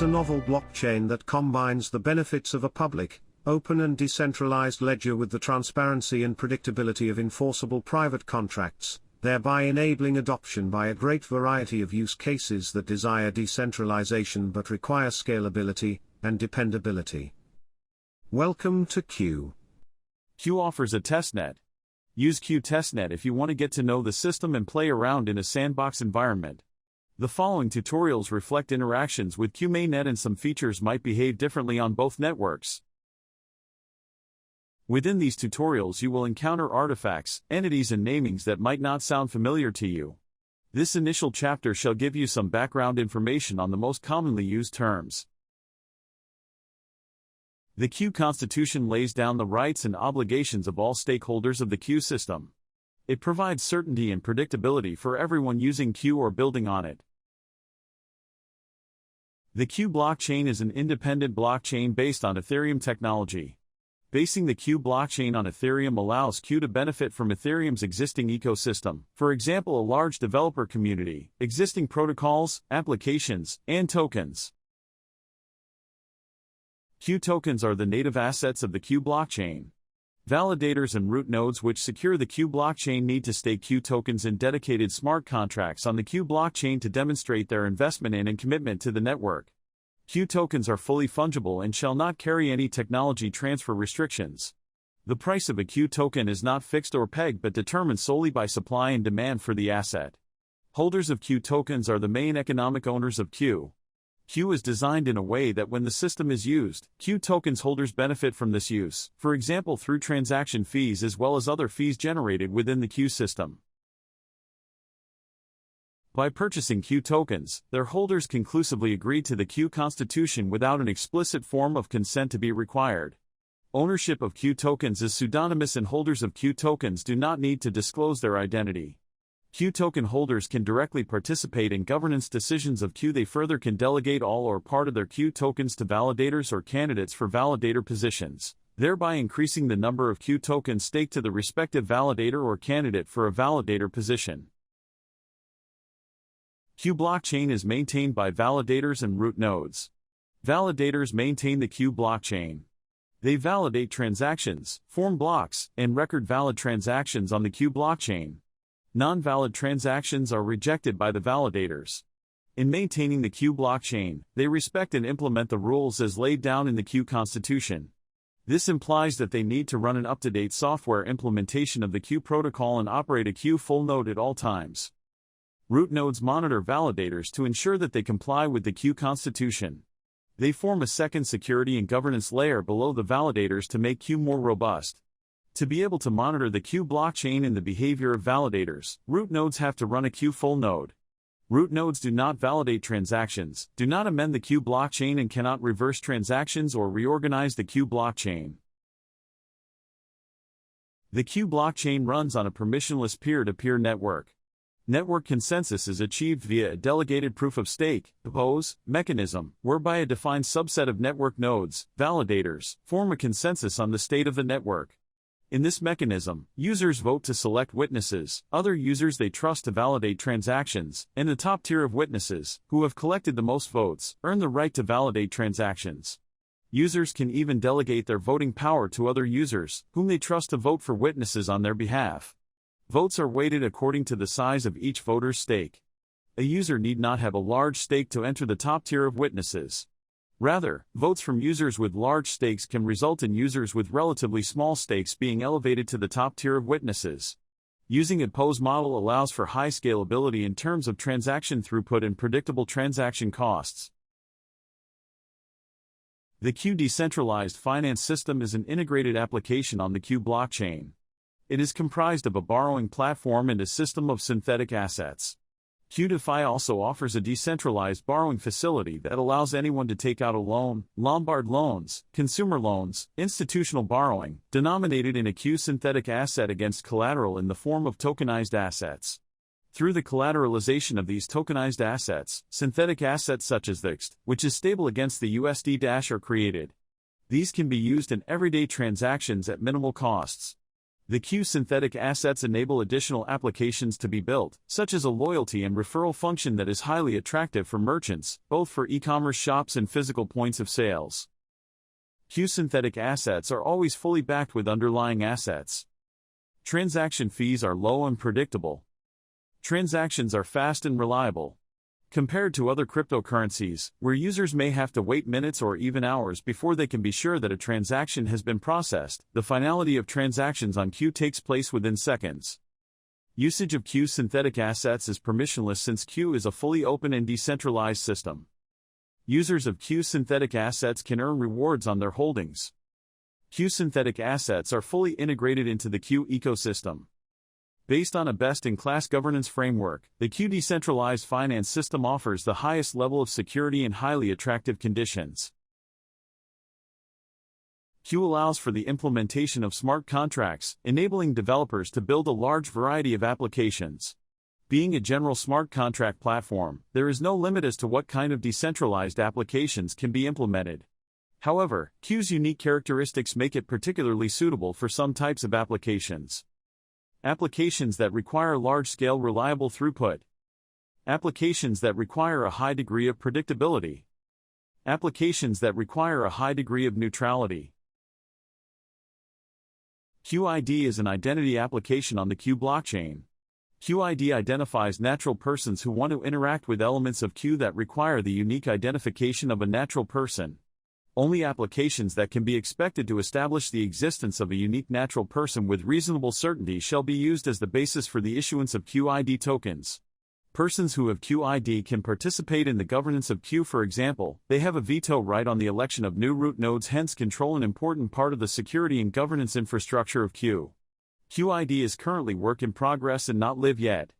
a novel blockchain that combines the benefits of a public, open and decentralized ledger with the transparency and predictability of enforceable private contracts, thereby enabling adoption by a great variety of use cases that desire decentralization but require scalability and dependability. Welcome to Q. Q offers a testnet. Use Q testnet if you want to get to know the system and play around in a sandbox environment. The following tutorials reflect interactions with Q mainnet, and some features might behave differently on both networks. Within these tutorials you will encounter artifacts, entities and namings that might not sound familiar to you. This initial chapter shall give you some background information on the most commonly used terms. The Q Constitution lays down the rights and obligations of all stakeholders of the Q system. It provides certainty and predictability for everyone using Q or building on it. The Q blockchain is an independent blockchain based on Ethereum technology. Basing the Q blockchain on Ethereum allows Q to benefit from Ethereum's existing ecosystem, for example, a large developer community, existing protocols, applications, and tokens. Q tokens are the native assets of the Q blockchain. Validators and root nodes which secure the Q blockchain need to stake Q tokens in dedicated smart contracts on the Q blockchain to demonstrate their investment in and commitment to the network. Q tokens are fully fungible and shall not carry any technology transfer restrictions. The price of a Q token is not fixed or pegged but determined solely by supply and demand for the asset. Holders of Q tokens are the main economic owners of Q. Q is designed in a way that when the system is used, Q tokens holders benefit from this use, for example through transaction fees as well as other fees generated within the Q system. By purchasing Q tokens, their holders conclusively agree to the Q Constitution without an explicit form of consent to be required. Ownership of Q tokens is pseudonymous and holders of Q tokens do not need to disclose their identity. Q token holders can directly participate in governance decisions of Q. They further can delegate all or part of their Q tokens to validators or candidates for validator positions, thereby increasing the number of Q tokens staked to the respective validator or candidate for a validator position. Q blockchain is maintained by validators and root nodes. Validators maintain the Q blockchain. They validate transactions, form blocks, and record valid transactions on the Q blockchain. Non-valid transactions are rejected by the validators. In maintaining the Q blockchain, they respect and implement the rules as laid down in the Q Constitution. This implies that they need to run an up-to-date software implementation of the Q protocol and operate a Q full node at all times. Root nodes monitor validators to ensure that they comply with the Q Constitution. They form a second security and governance layer below the validators to make Q more robust. To be able to monitor the Q blockchain and the behavior of validators, root nodes have to run a Q full node. Root nodes do not validate transactions, do not amend the Q blockchain, and cannot reverse transactions or reorganize the Q blockchain. The Q blockchain runs on a permissionless peer-to-peer network. Network consensus is achieved via a delegated proof-of-stake (POS) mechanism, whereby a defined subset of network nodes, validators, form a consensus on the state of the network. In this mechanism, users vote to select witnesses, other users they trust to validate transactions, and the top tier of witnesses, who have collected the most votes, earn the right to validate transactions. Users can even delegate their voting power to other users, whom they trust to vote for witnesses on their behalf. Votes are weighted according to the size of each voter's stake. A user need not have a large stake to enter the top tier of witnesses. Rather, votes from users with large stakes can result in users with relatively small stakes being elevated to the top tier of witnesses. Using a POS model allows for high scalability in terms of transaction throughput and predictable transaction costs. The Q decentralized finance system is an integrated application on the Q blockchain. It is comprised of a borrowing platform and a system of synthetic assets. QDeFi also offers a decentralized borrowing facility that allows anyone to take out a loan, Lombard loans, consumer loans, institutional borrowing, denominated in a Q synthetic asset against collateral in the form of tokenized assets. Through the collateralization of these tokenized assets, synthetic assets such as THEXT, which is stable against the USD-, are created. These can be used in everyday transactions at minimal costs. The Q synthetic assets enable additional applications to be built, such as a loyalty and referral function that is highly attractive for merchants, both for e-commerce shops and physical points of sales. Q synthetic assets are always fully backed with underlying assets. Transaction fees are low and predictable. Transactions are fast and reliable. Compared to other cryptocurrencies, where users may have to wait minutes or even hours before they can be sure that a transaction has been processed, the finality of transactions on Q takes place within seconds. Usage of Q synthetic assets is permissionless since Q is a fully open and decentralized system. Users of Q synthetic assets can earn rewards on their holdings. Q synthetic assets are fully integrated into the Q ecosystem. Based on a best-in-class governance framework, the Q decentralized finance system offers the highest level of security and highly attractive conditions. Q allows for the implementation of smart contracts, enabling developers to build a large variety of applications. Being a general smart contract platform, there is no limit as to what kind of decentralized applications can be implemented. However, Q's unique characteristics make it particularly suitable for some types of applications. Applications that require large-scale reliable throughput. Applications that require a high degree of predictability. Applications that require a high degree of neutrality. QID is an identity application on the Q blockchain. QID identifies natural persons who want to interact with elements of Q that require the unique identification of a natural person. Only applications that can be expected to establish the existence of a unique natural person with reasonable certainty shall be used as the basis for the issuance of QID tokens. Persons who have QID can participate in the governance of Q. For example, they have a veto right on the election of new root nodes, hence control an important part of the security and governance infrastructure of Q. QID is currently work in progress and not live yet.